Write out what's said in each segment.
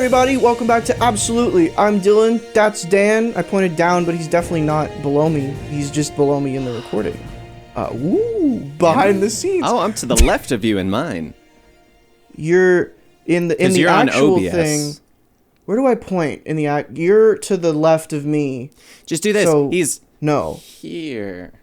everybody, welcome back to Absolutely. I'm Dylan, that's Dan. I pointed down, but he's definitely not below me. He's just below me in the recording. Behind the scenes. Oh, I'm to the left of you in mine. You're in the you're actual on OBS. thing. Where do I point in the act? You're to the left of me. Just do this. So, He's no. here.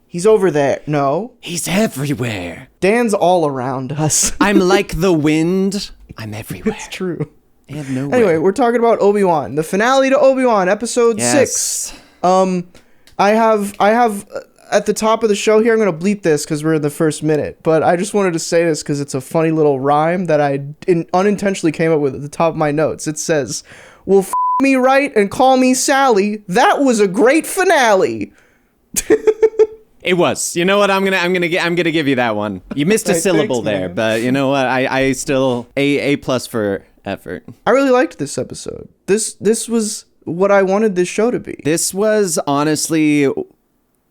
He's over there. No. He's everywhere. Dan's all around us. I'm like the wind. I'm everywhere. It's true. I have nowhere. Anyway, we're talking about Obi Wan, the finale to Obi Wan, episode 6. I have at the top of the show here. I'm gonna bleep this because we're in the first minute, but I just wanted to say this because it's a funny little rhyme that I unintentionally came up with at the top of my notes. It says, "Well, f me right and call me Sally. That was a great finale." It was. You know what? I'm gonna give you that one. You missed a syllable thanks, there, man. but you know what? I still A+ for effort. I really liked this episode. This was what I wanted this show to be. This was honestly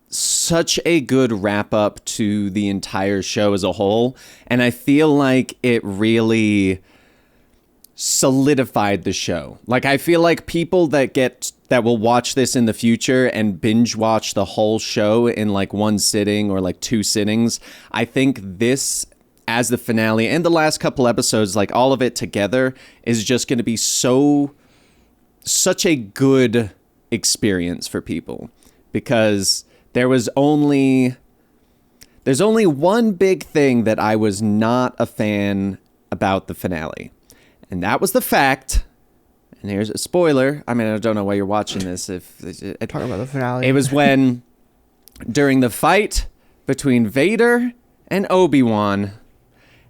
such a good wrap up to the entire show as a whole, and I feel like it really solidified the show. Like, I feel like people that will watch this in the future and binge watch the whole show in like one sitting or like 2 sittings, I think this as the finale and the last couple episodes, like all of it together, is just going to be such a good experience for people, because there's only one big thing that I was not a fan about the finale, and that was the fact, and here's a spoiler, I mean, I don't know why you're watching this, Talking about the finale. it was when during the fight between Vader and Obi Wan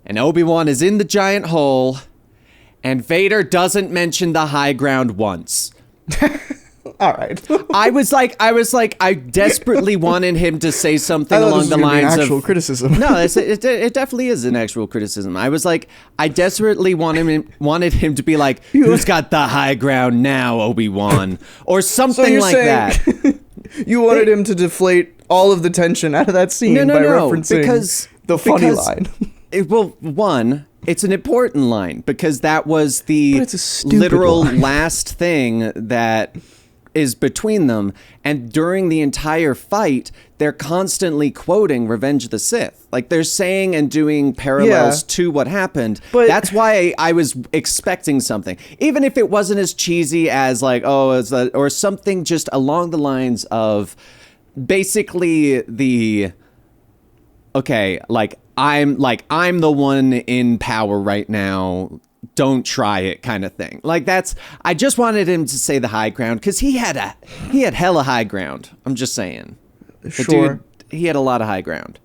is in the giant hole, and Vader doesn't mention the high ground once. All right. I desperately wanted him to say something along the lines actual of criticism. No, it definitely is an actual criticism. I desperately wanted him to be like, "Who's got the high ground now, Obi-Wan?" or something like that. You wanted him to deflate all of the tension out of that scene by referencing because the funny line. It's an important line because that was the But it's a stupid literal line. last thing that is between them. And during the entire fight, they're constantly quoting Revenge of the Sith. Like, they're saying and doing parallels to what happened. But that's why I was expecting something. Even if it wasn't as cheesy as like, or something just along the lines of basically I'm the one in power right now. Don't try it, kind of thing. Like, I just wanted him to say the high ground because he had hella high ground. I'm just saying. Sure. He had a lot of high ground.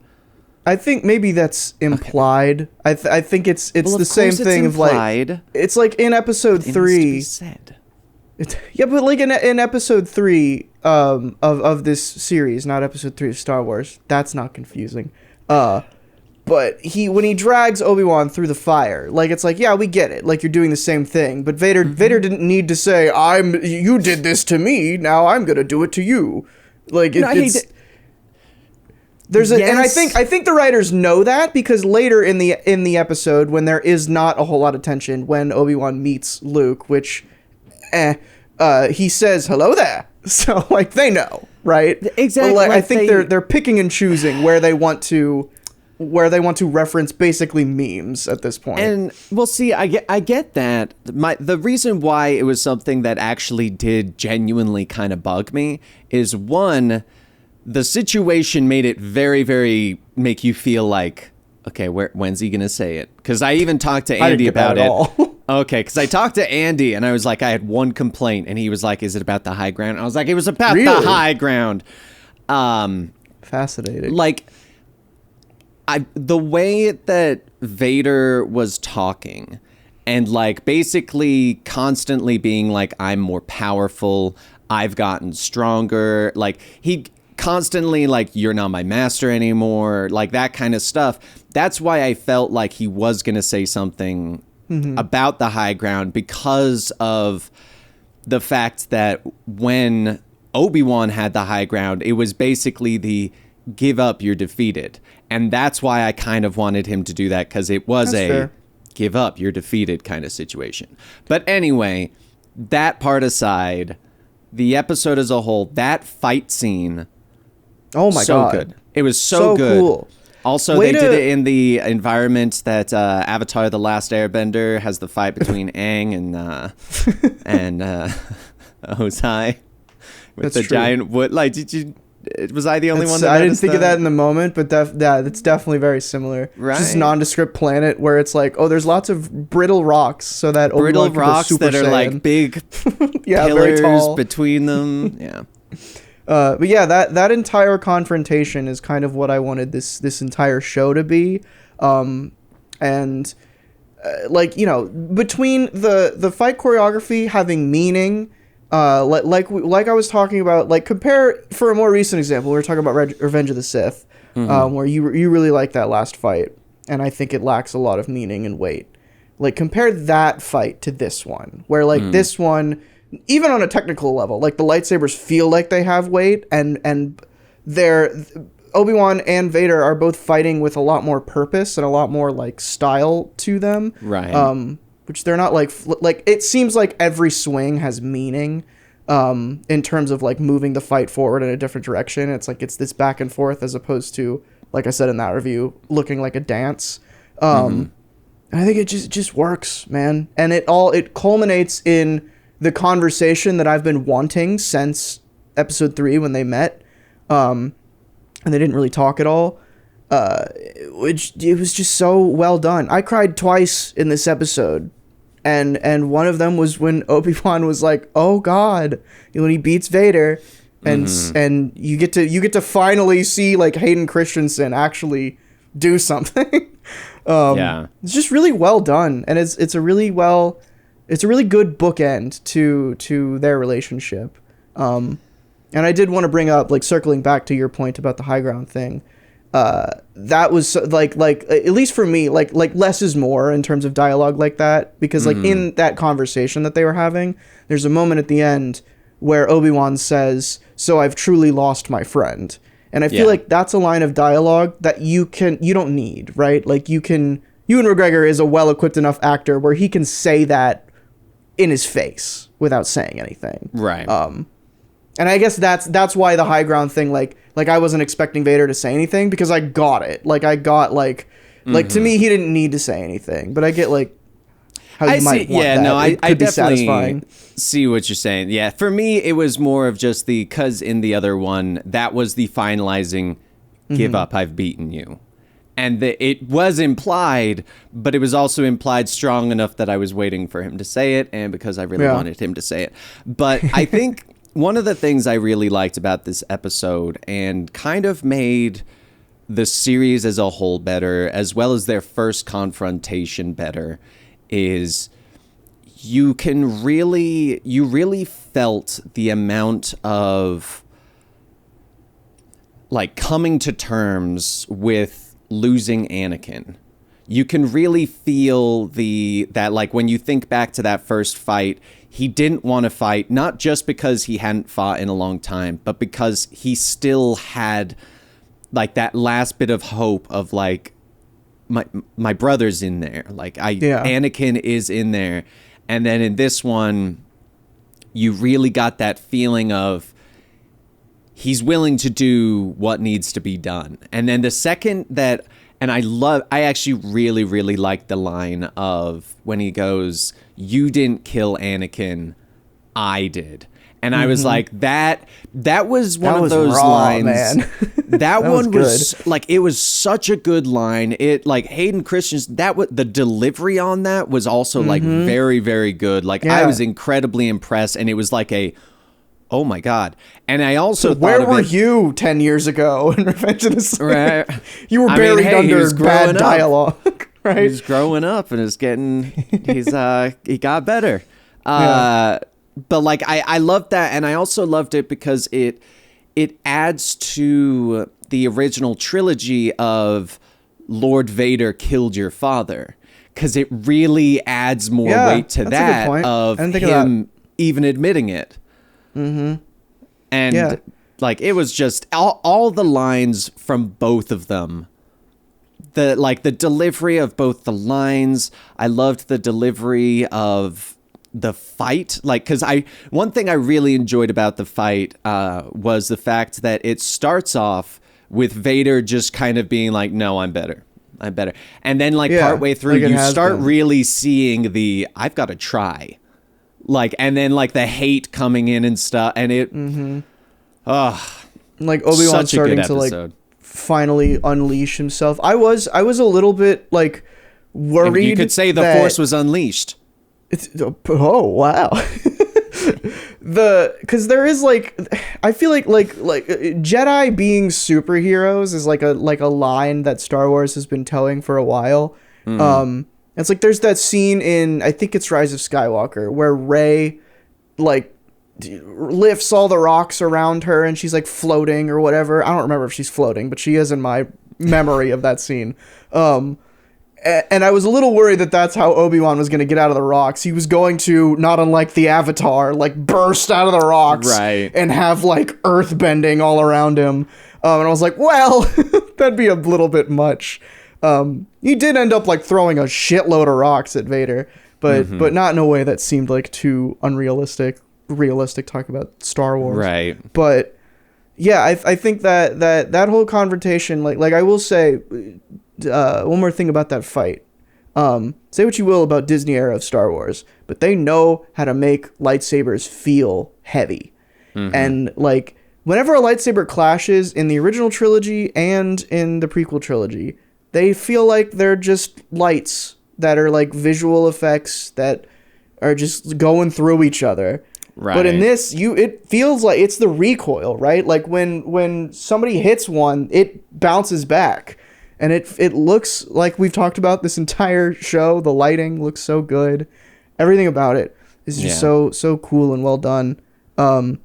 I think maybe that's implied. Okay. I think it's the same thing of like, it's like in episode 3. Said. Yeah, but like in episode 3 of this series, not episode 3 of Star Wars. That's not confusing. But when he drags Obi-Wan through the fire, like, it's like, yeah, we get it. Like, you're doing the same thing. But Vader didn't need to say, you did this to me, now I'm gonna do it to you. Like, and I think the writers know that, because later in the episode, when there is not a whole lot of tension, when Obi-Wan meets Luke, which, he says, "Hello there." So, like, they know, right? Exactly. But, like, I think they're picking and choosing where they want to reference basically memes at this point. And well, see, I get that. The reason why it was something that actually did genuinely kind of bug me is, one, the situation made it very, very make you feel like, okay, when's he gonna say it? Because I even talked to Andy about it. Okay, because I talked to Andy and I was like, I had one complaint, and he was like, "Is it about the high ground?" I was like, "It was about the high ground." Fascinating. Like, the way that Vader was talking and like basically constantly being like, "I'm more powerful, I've gotten stronger," like he constantly like, "You're not my master anymore," like that kind of stuff. That's why I felt like he was going to say something about the high ground, because of the fact that when Obi-Wan had the high ground, it was basically the "give up, you're defeated." And that's why I kind of wanted him to do that, because it was fair. give up, you're defeated kind of situation. But anyway, that part aside, the episode as a whole, that fight scene, oh my god, good. It was so good. Cool. Also, they did it in the environment that Avatar: The Last Airbender has the fight between Aang and Ozai with the giant wood. Like, was I the only one that I didn't think of that in the moment, but that's definitely very similar. Right. Just nondescript planet where it's like, oh, there's lots of brittle rocks, so that brittle rocks that are like big pillars very tall between them. Yeah. But yeah, that entire confrontation is kind of what I wanted this entire show to be, and like, you know, between the fight choreography having meaning, like I was talking about, like, compare for a more recent example, we were talking about Revenge of the Sith, where you really like that last fight, and I think it lacks a lot of meaning and weight. Like, compare that fight to this one, where like this one, even on a technical level, like the lightsabers feel like they have weight, and they're Obi Wan and Vader are both fighting with a lot more purpose and a lot more like style to them, right? Which they're not like it seems like every swing has meaning, in terms of like moving the fight forward in a different direction. It's like it's this back and forth as opposed to, like I said in that review, looking like a dance. And I think it just works, man, and it culminates in the conversation that I've been wanting since episode 3 when they met, and they didn't really talk at all, which it was just so well done. I cried twice in this episode, and one of them was when Obi-Wan was like, oh god, when he beats Vader, and you get to finally see like Hayden Christensen actually do something. It's just really well done, and it's a really good bookend to their relationship. And I did want to bring up, like, circling back to your point about the high ground thing, that was like at least for me, like less is more in terms of dialogue like that, because like in that conversation that they were having, there's a moment at the end where Obi-Wan says, "So I've truly lost my friend." And I feel like that's a line of dialogue that you don't need, right? Like Ewan McGregor is a well-equipped enough actor where he can say that in his face without saying anything. Right. And I guess that's why the high ground thing, like I wasn't expecting Vader to say anything, because I got it. Like I got like to me, he didn't need to say anything, but I get like how you might want that. I definitely see what you're saying. Yeah, for me, it was more of just because in the other one, that was the finalizing, give up, I've beaten you. And it was implied, but it was also implied strong enough that I was waiting for him to say it, and because I really wanted him to say it. But I think one of the things I really liked about this episode, and kind of made the series as a whole better, as well as their first confrontation better, is you really felt the amount of like coming to terms with losing Anakin. You can really feel that like when you think back to that first fight, he didn't want to fight, not just because he hadn't fought in a long time, but because he still had like that last bit of hope of like, my brother's in there. Like Anakin is in there. And then in this one, you really got that feeling of he's willing to do what needs to be done. And then the second that, and I actually really, really like the line of when he goes, "You didn't kill Anakin, I did." And I was like, that was one of those raw lines. Man. that one was like, it was such a good line. It like Hayden Christensen, the delivery on that was also like very, very good. Like I was incredibly impressed, and it was like oh my God. And I also where were you 10 years ago in Revenge of the Sith? Right. You were buried under bad dialogue. Right. He's growing up and he got better. But like I loved that, and I also loved it because it adds to the original trilogy of Lord Vader killed your father, because it really adds more weight to that of him even admitting it. And like it was just all the lines from both of them the delivery of both the lines. I loved the delivery of the fight. Like, because one thing I really enjoyed about the fight was the fact that it starts off with Vader just kind of being like, no, I'm better. And then partway through, you start really seeing I've got to try. Like, and then like the hate coming in and stuff. And it, like Obi-Wan starting to like finally unleash himself. I was a little bit like worried. You could say the Force was unleashed. Oh wow. Because there is like, I feel like Jedi being superheroes is like a line that Star Wars has been towing for a while. It's like there's that scene in, I think it's Rise of Skywalker, where Rey like lifts all the rocks around her and she's like floating or whatever. I don't remember if she's floating, but she is in my memory of that scene. And I was a little worried that that's how Obi-Wan was going to get out of the rocks. He was going to, not unlike the Avatar, like burst out of the rocks and have like earth bending all around him. And I was like, well, that'd be a little bit much. He did end up like throwing a shitload of rocks at Vader, but not in a way that seemed like too realistic talking about Star Wars. Right. But yeah, I think that whole confrontation, like I will say, one more thing about that fight. Say what you will about Disney era of Star Wars, but they know how to make lightsabers feel heavy. And like whenever a lightsaber clashes in the original trilogy and in the prequel trilogy, they feel like they're just lights that are like visual effects that are just going through each other. Right. But in this, it feels like it's the recoil, right? Like when somebody hits one, it bounces back. And it looks like we've talked about this entire show. The lighting looks so good. Everything about it is just so cool and well done. So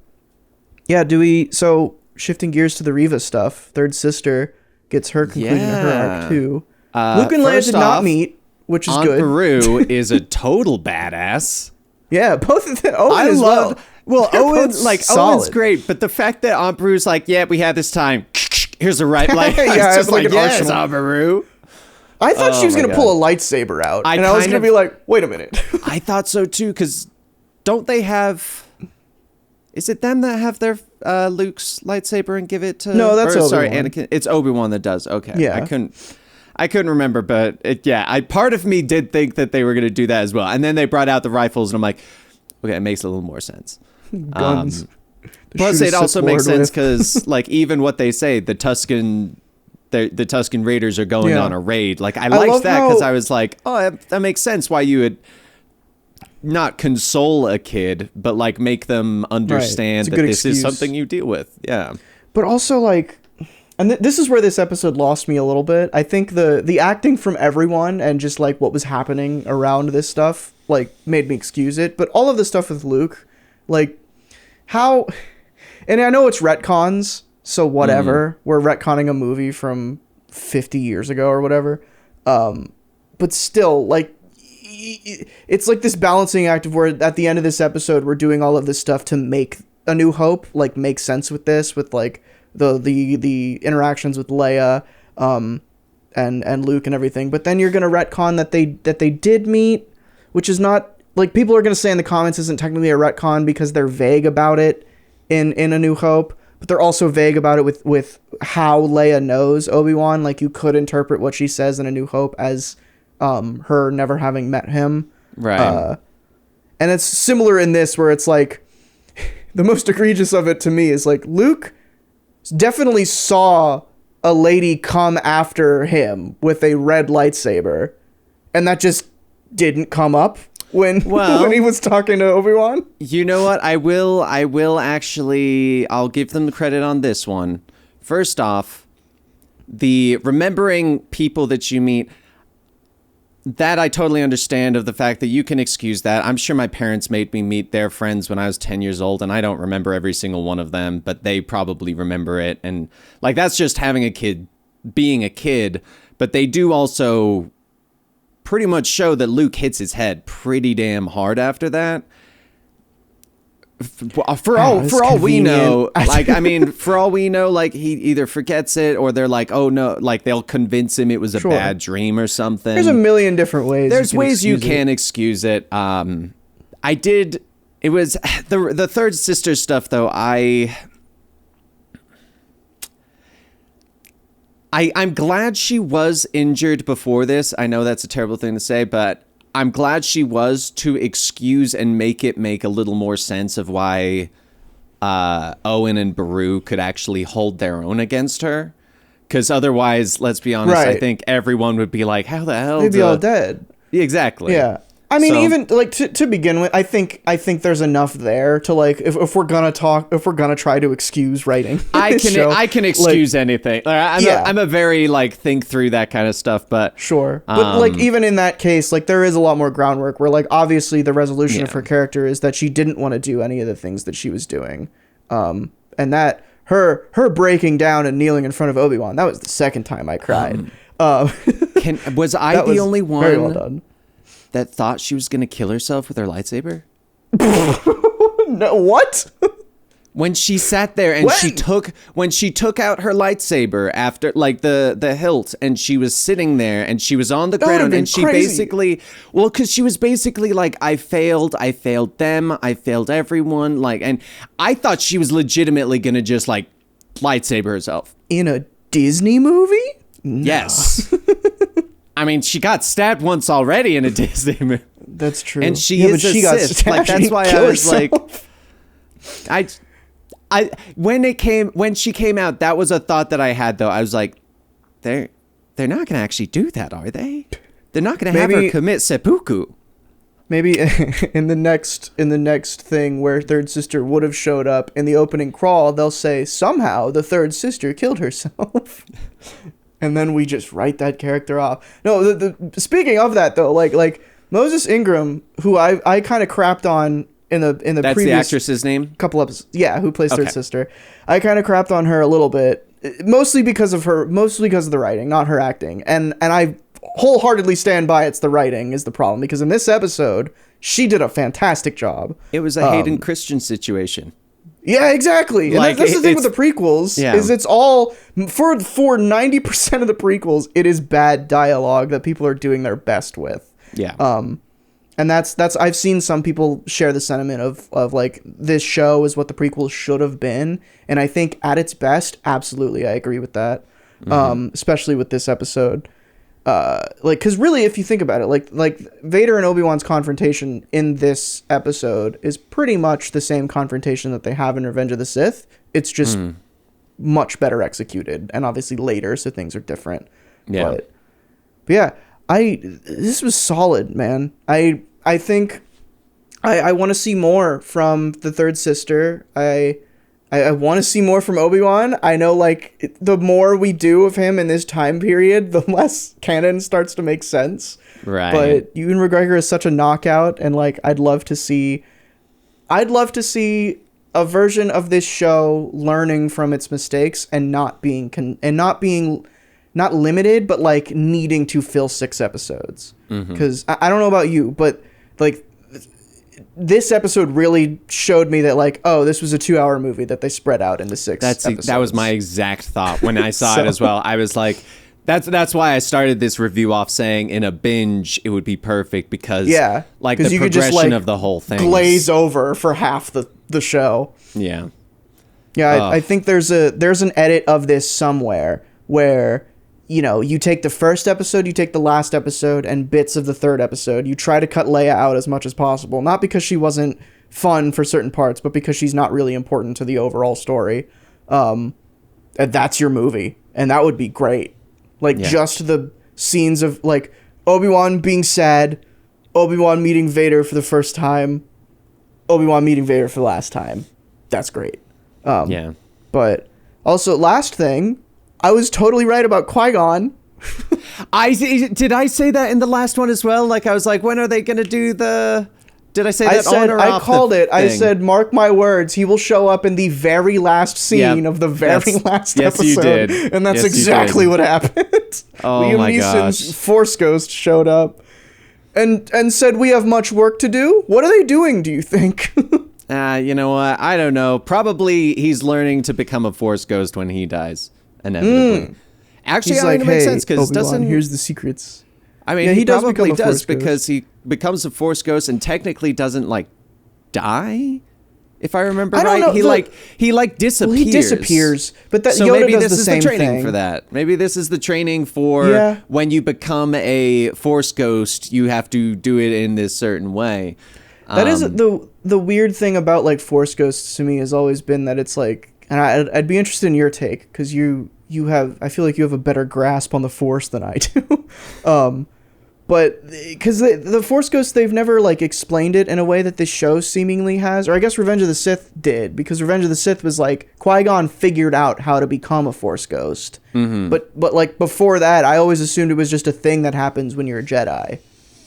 shifting gears to the Reva stuff, third sister gets her conclusion to her arc too. Luke and Leia did not meet, which is Aunt good. Beru is a total badass. Yeah, both of them. Owen as well. Well, Owen's great, but the fact that Aunt Beru's like, yeah, we had this time. Here's a right, like, yeah, it's like an arsenal. Aunt Beru. I thought she was gonna pull a lightsaber out, and I was gonna be like, wait a minute. I thought so too, because don't they have? Is it them that have their Luke's lightsaber and give it to? No, that's Obi-Wan. Sorry, Anakin. It's Obi-Wan that does. Okay, yeah. I couldn't remember, but part of me did think that they were gonna do that as well, and then they brought out the rifles, and I'm like, okay, it makes a little more sense. Guns. Plus, it also makes sense because, like, even what they say, the Tusken Raiders are going on a raid. Like, I liked that because I was like, oh, that makes sense why you would not console a kid, but like make them understand that this is something you deal with. Yeah. But also, like, and this is where this episode lost me a little bit. I think the acting from everyone and just like what was happening around this stuff like made me excuse it. But all of the stuff with Luke, like how. And I know it's retcons, so whatever. We're retconning a movie from 50 years ago or whatever. But still, like, it's like this balancing act of where at the end of this episode, we're doing all of this stuff to make A New Hope, like, make sense with this, with, like, the interactions with Leia and Luke and everything. But then you're going to retcon that they did meet, which is not, like, people are going to say in the comments isn't technically a retcon because they're vague about it. In A New Hope, but they're also vague about it with how Leia knows Obi-Wan. Like, you could interpret what she says in A New Hope as her never having met him. Right. And it's similar in this where it's like, the most egregious of it to me is like, Luke definitely saw a lady come after him with a red lightsaber, and that just didn't come up when he was talking to Obi-Wan. You know what? I will actually, I'll give them the credit on this one. First off, the remembering people that you meet, that I totally understand, of the fact that you can excuse that. I'm sure my parents made me meet their friends when I was 10 years old, and I don't remember every single one of them, but they probably remember it. And like, that's just having a kid, being a kid, but they do also pretty much show that Luke hits his head pretty damn hard after that. For all we know, like, I mean, for all we know, like, he either forgets it or they're like, oh no, like they'll convince him it was a bad dream or something. There's a million different ways. There's ways you can excuse it. It was the third sister stuff though. I'm glad she was injured before this. I know that's a terrible thing to say, but I'm glad she was, to excuse and make it make a little more sense of why Owen and Beru could actually hold their own against her. Because otherwise, let's be honest, I think everyone would be like, how the hell? They'd be all dead. Exactly. Yeah. I mean, even like to begin with, I think there's enough there to like if we're gonna try to excuse writing. I can excuse anything. I'm a very like think through that kind of stuff, but sure. But like even in that case, like there is a lot more groundwork where like obviously the resolution of her character is that she didn't want to do any of the things that she was doing, and that her breaking down and kneeling in front of Obi Wan, that was the second time I cried. Was I the only one? Very well done. That thought she was gonna kill herself with her lightsaber? No, what? When she sat there and she took out her lightsaber after like the hilt, and she was sitting there and she was on the ground and she basically, because she was basically like, I failed them, I failed everyone, like, and I thought she was legitimately gonna just like lightsaber herself. In a Disney movie? No. Yes. I mean, she got stabbed once already in a Disney movie. That's true. And she is a Sith. Like, that's why I was like, when she came out, that was a thought that I had though. I was like, they're not gonna actually do that, are they? They're not gonna have her commit seppuku. Maybe in the next thing where third sister would have showed up in the opening crawl, they'll say somehow the third sister killed herself. And then we just write that character off. No, speaking of that though, like Moses Ingram, who I kind of crapped on in the That's previous the actress's name? Couple episodes, yeah, who plays third sister. I kind of crapped on her a little bit, mostly because of the writing, not her acting. And I wholeheartedly stand by it's the writing is the problem, because in this episode she did a fantastic job. It was a Hayden Christian situation. Yeah, exactly. And like, that's the thing with the prequels, is it's all, for 90% of the prequels, it is bad dialogue that people are doing their best with. Yeah. And that's I've seen some people share the sentiment of like, this show is what the prequels should have been. And I think at its best, absolutely, I agree with that. Especially with this episode. Like, because really, if you think about it, like Vader and Obi-Wan's confrontation in this episode is pretty much the same confrontation that they have in Revenge of the Sith. It's just much better executed, and obviously later, so things are different. Yeah. But yeah, this was solid, man. I think I want to see more from the third sister. I want to see more from Obi-Wan. I know, like, the more we do of him in this time period, the less canon starts to make sense. Right. But Ewan McGregor is such a knockout, and, like, I'd love to see a version of this show learning from its mistakes and not limited, but, like, needing to fill 6 episodes. Because I don't know about you, but, like, this episode really showed me that, like, oh, this was a 2-hour movie that they spread out into 6 episodes. That was my exact thought when I saw it as well. I was like, that's why I started this review off saying in a binge it would be perfect, because like the progression of the whole thing glaze over for half the show. Yeah. I think there's an edit of this somewhere where, you know, you take the first episode, you take the last episode, and bits of the third episode. You try to cut Leia out as much as possible. Not because she wasn't fun for certain parts, but because she's not really important to the overall story. And that's your movie. And that would be great. Like, just the scenes of, like, Obi-Wan being sad, Obi-Wan meeting Vader for the first time, Obi-Wan meeting Vader for the last time. That's great. But also, last thing, I was totally right about Qui-Gon. Did I say that in the last one as well? Like, I was like, when are they going to do the... Did I say that on or off? I called it. I said, mark my words, he will show up in the very last scene of the very last episode. Yes, you did. And that's exactly what happened. Oh, Liam my Neeson's gosh. Force Ghost showed up and said, we have much work to do. What are they doing, do you think? You know what? I don't know. Probably he's learning to become a Force ghost when he dies, inevitably. Actually, He's I like, mean, it makes hey, sense because Obi-Wan, doesn't. here's the secrets. I mean, Yeah, he does probably become a does Force ghost. because he becomes a Force ghost and technically doesn't like die. If I remember I don't right, know, he disappears. Well, he disappears, but that So Yoda maybe does this the is same the training thing. for that. Maybe this is the training for when you become a Force ghost. You have to do it in this certain way. That is the weird thing about like Force ghosts to me has always been that it's like, and I'd be interested in your take because you have, I feel like you have a better grasp on the Force than I do. But because the Force ghosts, they've never like explained it in a way that this show seemingly has, or I guess Revenge of the Sith did, because Revenge of the Sith was like Qui-Gon figured out how to become a Force ghost. Mm-hmm. But like before that, I always assumed it was just a thing that happens when you're a Jedi.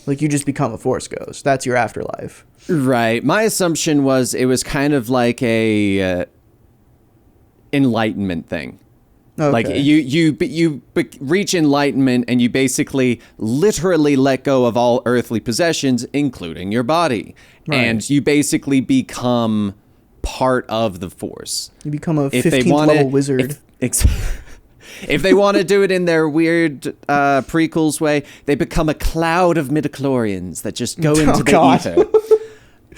Like you just become a Force ghost. That's your afterlife. Right. My assumption was it was kind of like a enlightenment thing. Okay. Like you reach enlightenment and you basically literally let go of all earthly possessions, including your body. Right. And you basically become part of the Force. You become a 15th level wizard. If they want to do it in their weird prequels way, they become a cloud of midichlorians that just go into the ether.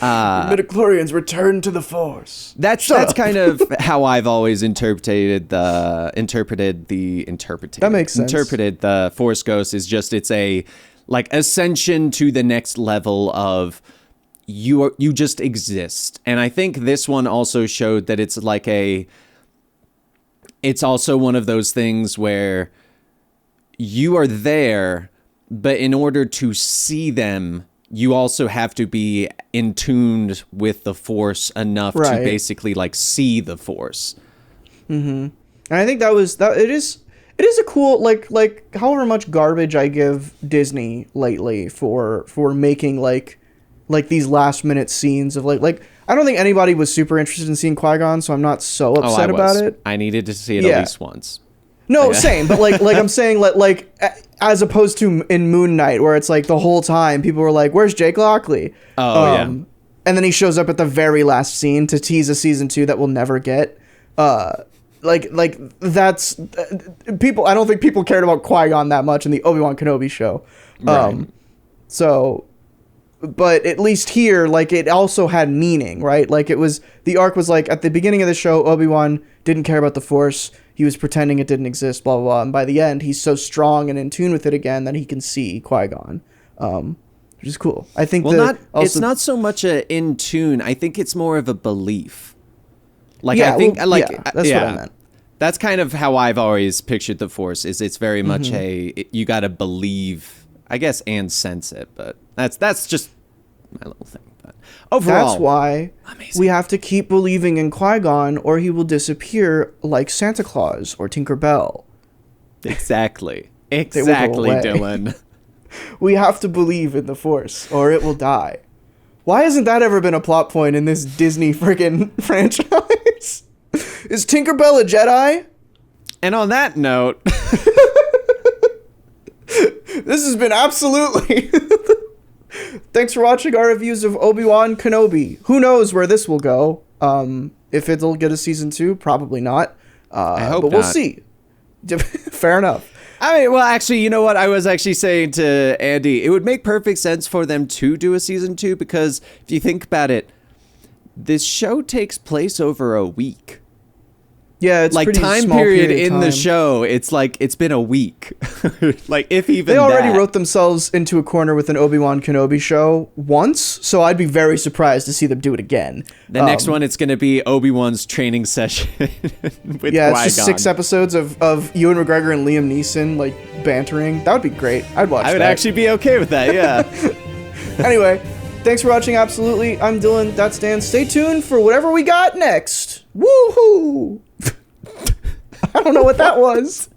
Midichlorians return to the Force. That's kind of how I've always interpreted the Force Ghost is just it's a like ascension to the next level of you just exist. And I think this one also showed that it's like it's also one of those things where you are there, but in order to see them, you also have to be in tuned with the Force enough to basically like see the Force. Mm-hmm. And I think it is a cool like however much garbage I give Disney lately for making like these last minute scenes of like I don't think anybody was super interested in seeing Qui-Gon, so I'm not so upset about it. I needed to see it at least once. No, same, but like I'm saying like as opposed to in Moon Knight where it's like the whole time people were like, "Where's Jake Lockley?" Oh yeah. And then he shows up at the very last scene to tease a season 2 that we'll never get. Like that's people. I don't think people cared about Qui-Gon that much in the Obi-Wan Kenobi show. Right. But at least here, like it also had meaning, right? Like the arc was like at the beginning of the show, Obi-Wan didn't care about the Force. He was pretending it didn't exist, blah, blah, blah. And by the end, he's so strong and in tune with it again that he can see Qui-Gon, which is cool. I think it's not so much a in tune. I think it's more of a belief. Like, yeah, I think, that's what I meant. That's kind of how I've always pictured the Force is it's very much you got to believe, I guess, and sense it. But that's just my little thing. But overall, that's why we have to keep believing in Qui-Gon, or he will disappear like Santa Claus or Tinker Bell. Exactly, Dylan. We have to believe in the Force, or it will die. Why hasn't that ever been a plot point in this Disney friggin' franchise? Is Tinker Bell a Jedi? And on that note, this has been absolutely. Thanks for watching our reviews of Obi-Wan Kenobi. Who knows where this will go? If it'll get a season 2, probably not. I hope but we'll see. Fair enough. I mean, well, actually, you know what? I was actually saying to Andy, it would make perfect sense for them to do a season 2 because if you think about it, this show takes place over a week. Yeah, it's like pretty time small period in time. The show. It's like it's been a week, like if even they already that. wrote themselves into a corner with an Obi-Wan Kenobi show once, so I'd be very surprised to see them do it again. The next one, it's going to be Obi-Wan's training session with yeah, Qui-Gon. It's just 6 episodes of Ewan McGregor and Liam Neeson like bantering. That would be great. I'd watch that. I would actually be okay with that. Yeah. Anyway, thanks for watching. Absolutely, I'm Dylan. That's Dan. Stay tuned for whatever we got next. Woohoo! I don't know what that was.